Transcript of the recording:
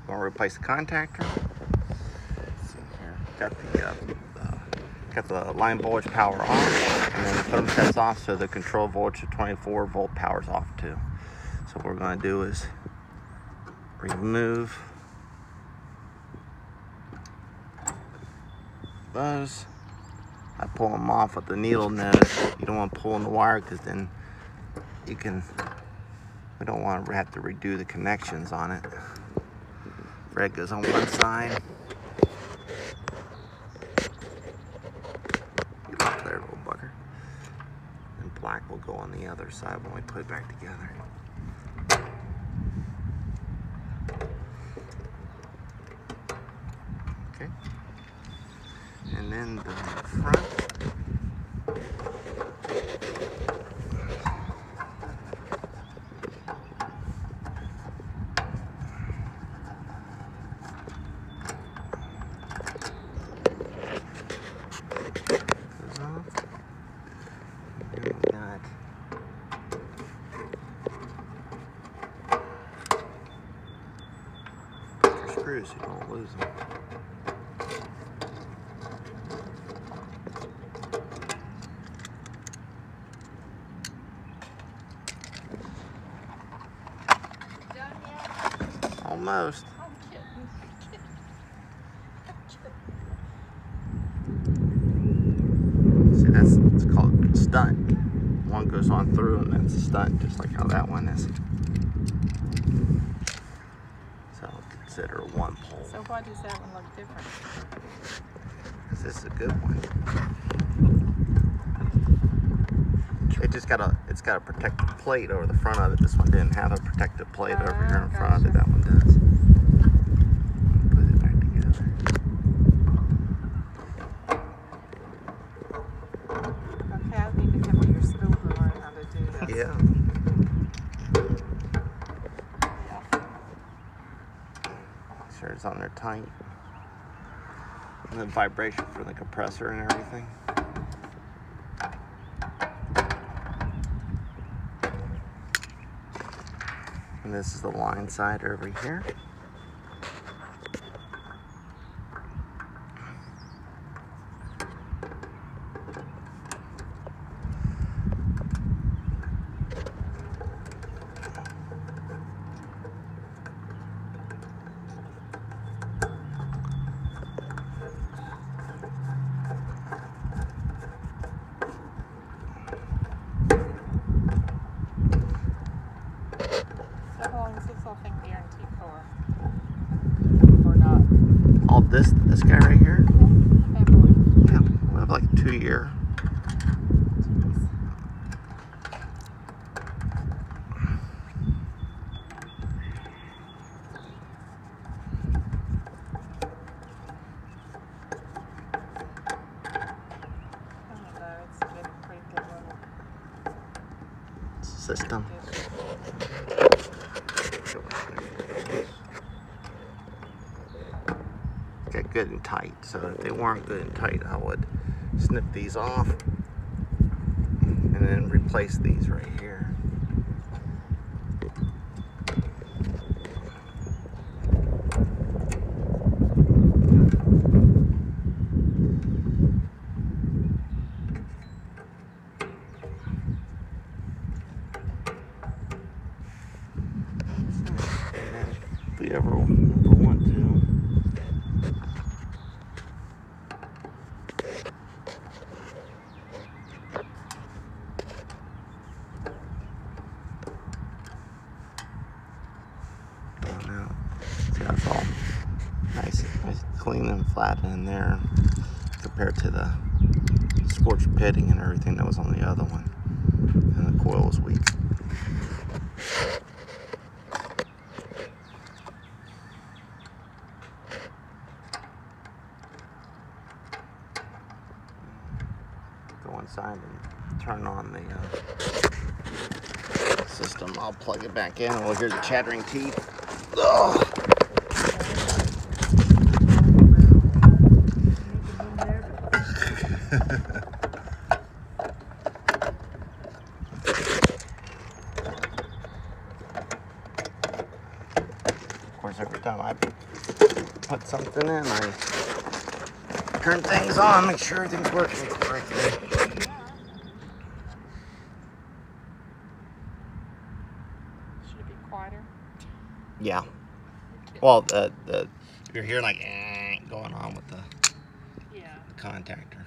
We're gonna replace the contactor. Let's see here. Got the line voltage power on, and then the thermostat's off, so the control voltage of 24 volt power's off too. So what we're gonna do is remove those. I pull them off with the needle nose. You don't want to pull in the wire, because then we don't want to have to redo the connections on it. Red goes on one side. Get off there, little bugger. And black will go on the other side when we put it back together. Okay. And then the front. Screws, you don't lose them. Done yet? Almost. I'm kidding. See, it's called stunt. One goes on through, and that's a stunt, just like how that one is. So consider one pole. So why does that one look different? Because this is a good one. It's got a protective plate over the front of it. This one didn't have a protective plate over here in front of it. That one does. Put it back together. Okay, I need to come to your school to learn how to do this. Yeah. Make sure it's on there tight. And the vibration for the compressor and everything. And this is the line side over here. How long is this whole thing guaranteed for? Or not? All this guy right here? Yeah, heavily. Yeah, we have like a 2-year. I don't know, it's a pretty good little System. Get good and tight. So if they weren't good and tight, I would snip these off and then replace these right here. If we ever want to. See, that's all nice clean and flat in there compared to the scorched pitting and everything that was on the other one. And the coil was weak. Go inside and turn on the system. I'll plug it back in and we'll hear the chattering teeth. Ugh. Of course, every time I I put something in, I turn things on, make sure everything's working correctly. Should it be quieter? Yeah. Well, you're hearing like going on with the contactor.